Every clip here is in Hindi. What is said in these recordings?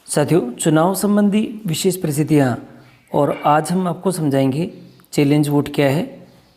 साथियों, चुनाव संबंधी विशेष परिस्थितियाँ और आज हम आपको समझाएंगे चैलेंज वोट क्या है,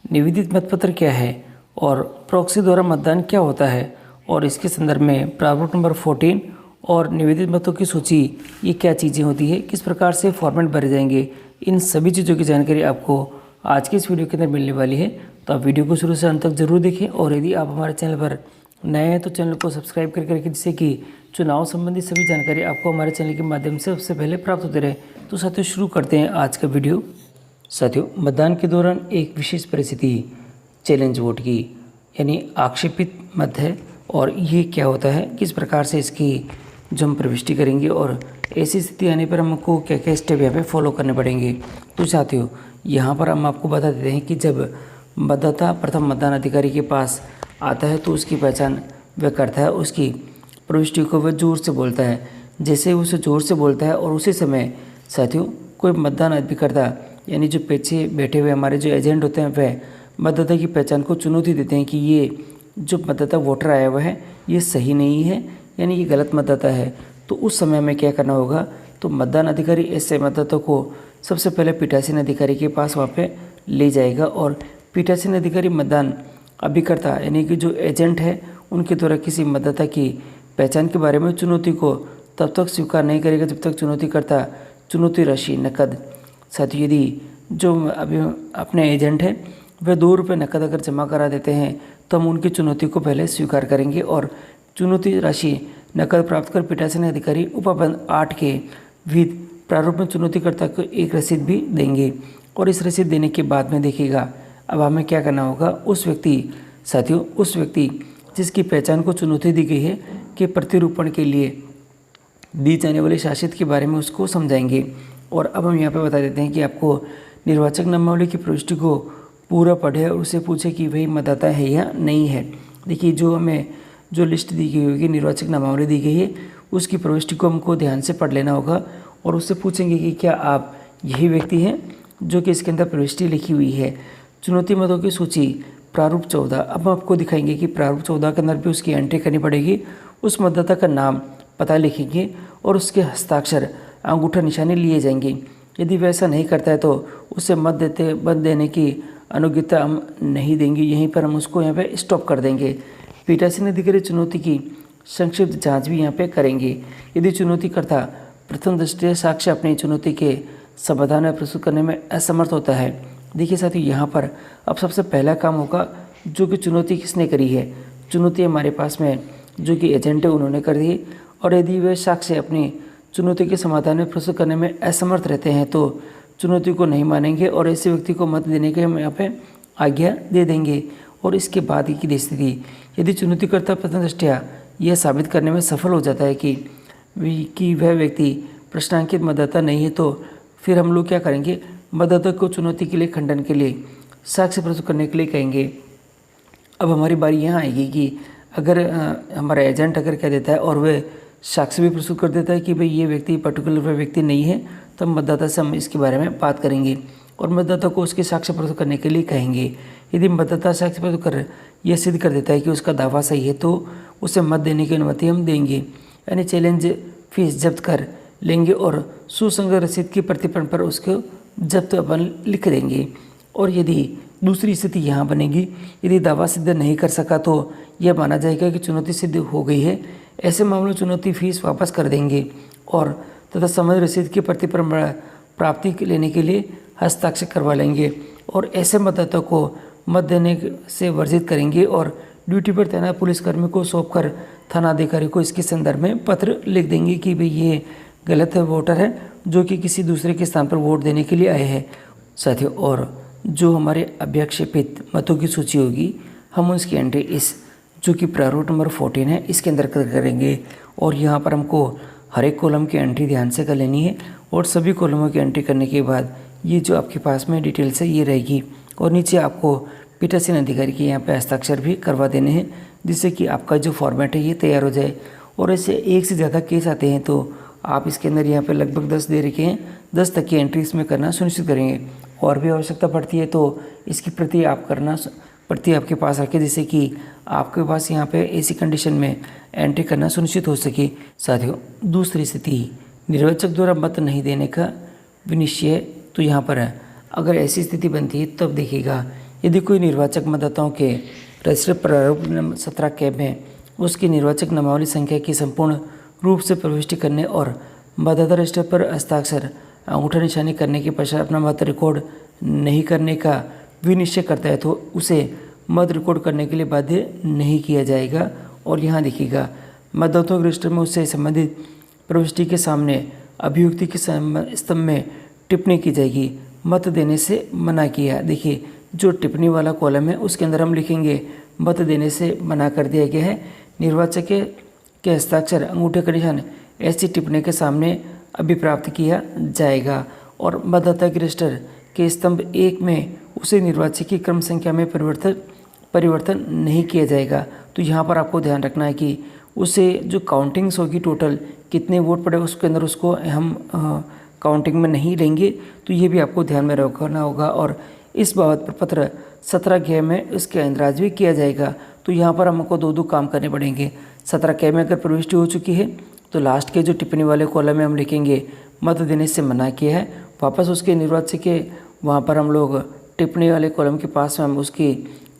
निवेदित मतपत्र क्या है और प्रॉक्सी द्वारा मतदान क्या होता है और इसके संदर्भ में प्रारूप नंबर 14 और निवेदित मतों की सूची ये क्या चीज़ें होती है, किस प्रकार से फॉर्मेट भरे जाएंगे, इन सभी चीज़ों की जानकारी आपको आज के इस वीडियो के अंदर मिलने वाली है। तो आप वीडियो को शुरू से अंत तक जरूर देखें और यदि आप हमारे चैनल पर नए हैं तो चैनल को सब्सक्राइब करके रखें, जिससे कि चुनाव संबंधी सभी जानकारी आपको हमारे चैनल के माध्यम से सबसे पहले प्राप्त होते रहे। तो साथियों, शुरू करते हैं आज का वीडियो। साथियों, मतदान के दौरान एक विशेष परिस्थिति चैलेंज वोट की यानी आक्षेपित मत है और ये क्या होता है, किस प्रकार से इसकी जो हम प्रविष्टि करेंगे और ऐसी स्थिति आने पर हमको क्या क्या स्टेप यहाँ पे फॉलो करने पड़ेंगे। तो साथियों, यहाँ पर हम आपको बता देते हैं कि जब मतदाता प्रथम मतदान अधिकारी के पास आता है तो उसकी पहचान वह करता है, उसकी प्रविष्टि को वह जोर से बोलता है। जैसे ही उसे जोर से बोलता है और उसी समय साथियों कोई मतदान अभिकर्ता यानी जो पीछे बैठे हुए हमारे जो एजेंट होते हैं वह मतदाता की पहचान को चुनौती देते हैं कि ये जो मतदाता वोटर आया हुआ है ये सही नहीं है, यानी ये गलत मतदाता है। तो उस समय में क्या करना होगा, तो मतदान अधिकारी ऐसे मतदाता को सबसे पहले पीठासीन अधिकारी के पास वहाँ पे ले जाएगा और पीठासीन अधिकारी मतदान अभिकर्ता यानी कि जो एजेंट है उनके द्वारा किसी मतदाता की पहचान के बारे में चुनौती को तब तक स्वीकार नहीं करेगा जब तक चुनौतीकर्ता चुनौती राशि नकद, साथियों यदि जो अभी अपने एजेंट है वह 2 रुपये नकद अगर जमा करा देते हैं तो हम उनकी चुनौती को पहले स्वीकार करेंगे और चुनौती राशि नकद प्राप्त कर पीठासीन अधिकारी उपबंध 8 के विध प्रारूप में चुनौतीकर्ता को एक रसीद भी देंगे और इस रसीद देने के बाद में देखिएगा अब हमें क्या करना होगा, उस व्यक्ति जिसकी पहचान को चुनौती दी गई है कि प्रतिरूपण के लिए दी जाने वाली शासित के बारे में उसको समझाएंगे। और अब हम यहाँ पे बता देते हैं कि आपको निर्वाचक नामावली की प्रविष्टि को पूरा पढ़े और उससे पूछे कि वही मतदाता है या नहीं है। देखिए, जो हमें जो लिस्ट दी गई होगी, निर्वाचक नामावली दी गई है, उसकी प्रविष्टि को हमको ध्यान से पढ़ लेना होगा और उससे पूछेंगे कि क्या आप यही व्यक्ति हैं जो कि इसके अंदर प्रविष्टि लिखी हुई है। चुनौती मतों की सूची प्रारूप 14, अब हम आपको दिखाएंगे कि प्रारूप 14 के अंदर भी उसकी एंट्री करनी पड़ेगी। उस मतदाता का नाम पता लिखेंगे और उसके हस्ताक्षर अंगूठा निशानी लिए जाएंगे। यदि वह ऐसा नहीं करता है तो उसे मत देने की अनुज्ञता हम नहीं देंगे, यहीं पर हम उसको यहाँ पे स्टॉप कर देंगे। पीठासीन अधिकारी चुनौती की संक्षिप्त जांच भी यहाँ पे करेंगे। यदि चुनौतीकर्ता प्रथम दृष्टया साक्ष्य अपनी चुनौती के समाधान में प्रस्तुत करने में असमर्थ होता है। देखिए साथियों, यहाँ पर अब सबसे पहला काम होगा जो कि चुनौती किसने करी है, चुनौती हमारे पास में जो कि एजेंट है उन्होंने कर दी और यदि वे साक्ष्य अपनी चुनौती के समाधान में प्रस्तुत करने में असमर्थ रहते हैं तो चुनौती को नहीं मानेंगे और ऐसे व्यक्ति को मत देने के हम यहाँ पे आज्ञा दे देंगे। और इसके बाद की स्थिति, यदि चुनौतीकर्ता प्रथम दृष्टया यह साबित करने में सफल हो जाता है कि वह व्यक्ति प्रश्नांकित मतदाता नहीं है तो फिर हम लोग क्या करेंगे, मतदाता को चुनौती के लिए खंडन के लिए साक्ष्य प्रस्तुत करने के लिए कहेंगे। अब हमारी बारी यहाँ आएगी कि अगर हमारा एजेंट अगर कह देता है और वह साक्ष्य भी प्रस्तुत कर देता है कि भाई ये व्यक्ति पर्टिकुलर व्यक्ति नहीं है, तो मतदाता से हम इसके बारे में बात करेंगे और मतदाता को उसके साक्ष्य प्रस्तुत करने के लिए कहेंगे। यदि मतदाता साक्ष्य प्रस्तुत कर यह सिद्ध कर देता है कि उसका दावा सही है तो उसे मत देने की अनुमति हम देंगे, यानी चैलेंज फीस जब्त कर लेंगे और सुसंगत रसीद की प्रतिपन्न पर उसको जब्त अपन लिख देंगे। और यदि दूसरी स्थिति यहाँ बनेगी, यदि दावा सिद्ध नहीं कर सका तो यह माना जाएगा कि चुनौती सिद्ध हो गई है। ऐसे मामलों चुनौती फीस वापस कर देंगे और तथा समझ रसीद की प्रतिपन्न प्राप्ति लेने के लिए हस्ताक्षर करवा लेंगे और ऐसे मतदाता को मत देने से वर्जित करेंगे और ड्यूटी पर तैनात पुलिसकर्मी को सौंपकर थाना अधिकारी को इसके संदर्भ में पत्र लिख देंगे कि भाई ये गलत वोटर है जो कि किसी दूसरे के स्थान पर वोट देने के लिए आए हैं। साथियों, और जो हमारे अभ्याक्षेपित मतों की सूची होगी हम उसकी एंट्री इस जो कि प्रारूप नंबर 14 है इसके अंदर करेंगे और यहाँ पर हमको हर एक कॉलम की एंट्री ध्यान से कर लेनी है और सभी कॉलमों की एंट्री करने के बाद ये जो आपके पास में डिटेल्स है ये रहेगी और नीचे आपको पीठासीन अधिकारी के यहाँ पे हस्ताक्षर भी करवा देने हैं, जिससे कि आपका जो फॉर्मेट है ये तैयार हो जाए। और ऐसे एक से ज़्यादा केस आते हैं तो आप इसके अंदर यहाँ पे लगभग 10 दे रखे हैं, 10 तक की एंट्री इसमें करना सुनिश्चित करेंगे। और भी आवश्यकता पड़ती है तो इसकी प्रति आपके पास रखें, जिससे कि आपके पास यहाँ पे ऐसी कंडीशन में एंट्री करना सुनिश्चित हो सके। साथियों, दूसरी स्थिति निर्वाचक द्वारा मत नहीं देने का विनिश्चय तो यहाँ पर है। अगर ऐसी स्थिति बनती है तब देखिएगा, यदि कोई निर्वाचक मतदाताओं के रजिस्टर प्रारूप 17 के में उसकी निर्वाचक नामावली संख्या की संपूर्ण रूप से प्रविष्टि करने और मतदाता रजिस्टर पर हस्ताक्षर अंगूठा निशानी करने के पश्चात अपना मत रिकॉर्ड नहीं करने का विनिश्चय करता है तो उसे मत रिकॉर्ड करने के लिए बाध्य नहीं किया जाएगा। और यहाँ देखिएगा, मतदाताओं के रजिस्टर में उससे संबंधित प्रविष्टि के सामने अभियुक्ति के स्तंभ में टिप्पणी की जाएगी। मत देने से मना किया। देखिए, जो टिप्पणी वाला कॉलम है उसके अंदर हम लिखेंगे मत देने से मना कर दिया गया है। निर्वाचक के हस्ताक्षर अंगूठे का निशान ऐसी टिप्पणी के सामने अभिप्राप्त किया जाएगा। और मतदाता के रजिस्टर के स्तंभ 1 में उसे निर्वाचक की क्रम संख्या में परिवर्तन नहीं किया जाएगा। तो यहाँ पर आपको ध्यान रखना है कि उसे जो काउंटिंग्स होगी, टोटल कितने वोट पड़े उसके अंदर उसको हम काउंटिंग में नहीं लेंगे। तो ये भी आपको ध्यान में रखना होगा। और इस बाबत प्रपत्र 17 ग में इसके इंद्राज भी किया जाएगा। तो यहाँ पर हमको दो काम करने पड़ेंगे। 17 क में अगर प्रविष्टि हो चुकी है तो लास्ट के जो टिप्पणी वाले कॉलम में हम लिखेंगे मत देने से मना किया है। वापस उसके निर्वाचक के वहाँ पर हम लोग टिप्पणी वाले कॉलम के पास में हम उसकी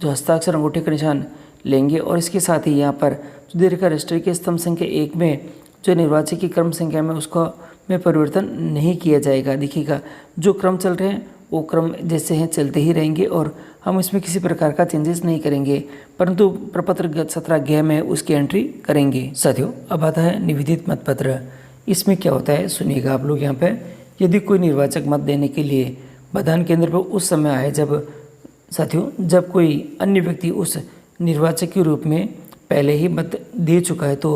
जो हस्ताक्षर अंगूठे का निशान लेंगे। और इसके साथ ही यहाँ पर जो दे रखा रजिस्टर के स्तंभ संख्या 1 में जो निर्वाचक की क्रम संख्या में उसको में परिवर्तन नहीं किया जाएगा। देखिएगा, जो क्रम चल रहे हैं वो क्रम जैसे हैं चलते ही रहेंगे और हम इसमें किसी प्रकार का चेंजेस नहीं करेंगे, परंतु प्रपत्र 17 ग में उसकी एंट्री करेंगे। साथियों, अब आता है निवेदित मतपत्र। इसमें क्या होता है सुनिएगा आप लोग। यहाँ पे यदि कोई निर्वाचक मत देने के लिए मतदान केंद्र पर उस समय आए जब कोई अन्य व्यक्ति उस निर्वाचक के रूप में पहले ही मत दे चुका है तो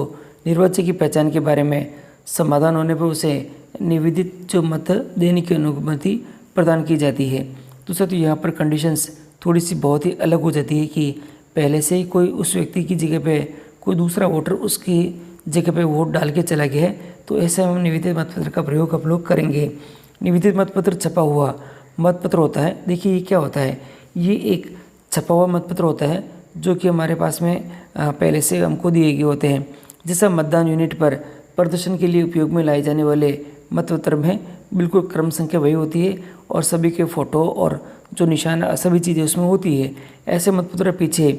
निर्वाचक की पहचान के बारे में समाधान होने पर उसे निवेदित जो मत देने की अनुमति प्रदान की जाती है। तो साथियों, यहाँ पर कंडीशंस थोड़ी सी बहुत ही अलग हो जाती है कि पहले से ही कोई उस व्यक्ति की जगह पे कोई दूसरा वोटर उसकी जगह पे वोट डाल के चला गया है, तो ऐसे हम निवेदित मतपत्र का प्रयोग आप लोग करेंगे। निवेदित मतपत्र छपा हुआ मतपत्र होता है। देखिए, ये क्या होता है, ये एक छपा हुआ मतपत्र होता है जो कि हमारे पास में पहले से हमको दिए गए होते हैं। जैसा मतदान यूनिट पर प्रदर्शन के लिए उपयोग में लाए जाने वाले मतपत्र में बिल्कुल क्रम संख्या वही होती है और सभी के फ़ोटो और जो निशान सभी चीज़ें उसमें होती है। ऐसे मतपत्र पीछे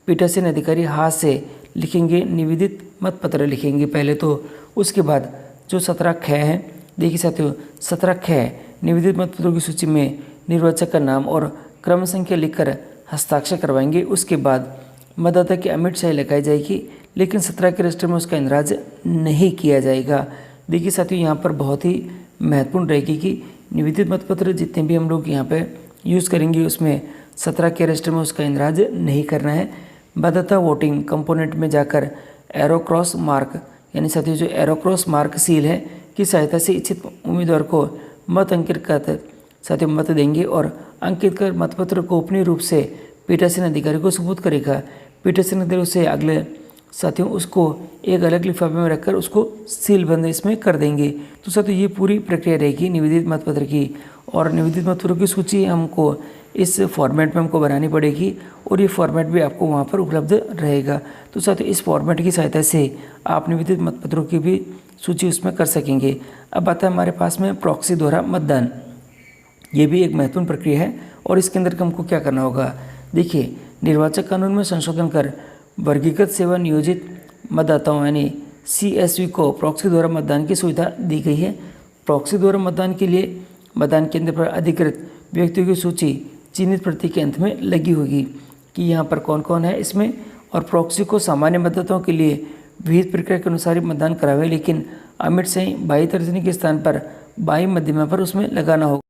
पीठासीन अधिकारी हाथ से लिखेंगे, निवेदित मतपत्र लिखेंगे पहले तो। उसके बाद जो 17 ख है, देखिए साथियों, 17 ख निवेदित मतपत्रों की सूची में निर्वाचक का नाम और क्रम संख्या लिखकर हस्ताक्षर करवाएंगे। उसके बाद मतदाता की अमिट शाही लगाई जाएगी, लेकिन 17 के रजिस्टर में उसका इंद्राज नहीं किया जाएगा। देखिए साथियों, यहाँ पर बहुत ही महत्वपूर्ण रहेगी कि निवेदित मतपत्र जितने भी हम लोग यहाँ पे यूज़ करेंगे उसमें 17 के रजिस्टर में उसका इंद्राज नहीं करना है। मतदाता वोटिंग कंपोनेंट में जाकर एरो क्रॉस मार्क, यानी साथियों जो एरो क्रॉस मार्क सील है की सहायता से इच्छित उम्मीदवार को मत अंकित कर साथियों मत देंगे और अंकित कर मतपत्र को अपने रूप से पीठासीन अधिकारी को सुपुर्द करेगा। पीठासीन अधिकारी उसे अगले साथियों उसको एक अलग लिफाफे में रखकर उसको सील बंद इसमें कर देंगे। तो साथियों, ये पूरी प्रक्रिया रहेगी निवेदित मतपत्र की। और निवेदित मतपत्रों की सूची हमको इस फॉर्मेट में हमको बनानी पड़ेगी और ये फॉर्मेट भी आपको वहाँ पर उपलब्ध रहेगा। तो साथियों, इस फॉर्मेट की सहायता से आप निवेदित मतपत्रों की भी सूची उसमें कर सकेंगे। अब आता है हमारे पास में प्रॉक्सी द्वारा मतदान। ये भी एक महत्वपूर्ण प्रक्रिया है और इसके अंदर हमको क्या करना होगा। देखिए, निर्वाचक कानून में संशोधन कर वर्गीकृत सेवा नियोजित मतदाताओं यानी CSV को प्रॉक्सी द्वारा मतदान की सुविधा दी गई है। प्रॉक्सी द्वारा मतदान के लिए मतदान केंद्र पर अधिकृत व्यक्तियों की सूची चिन्हित प्रति के अंत में लगी होगी कि यहाँ पर कौन कौन है इसमें। और प्रॉक्सी को सामान्य मतदाताओं के लिए विहित प्रक्रिया के अनुसार ही मतदान करावे, लेकिन अमिट शाही बाई तर्जनी के स्थान पर बाई मध्यमा पर उसमें लगाना होगा।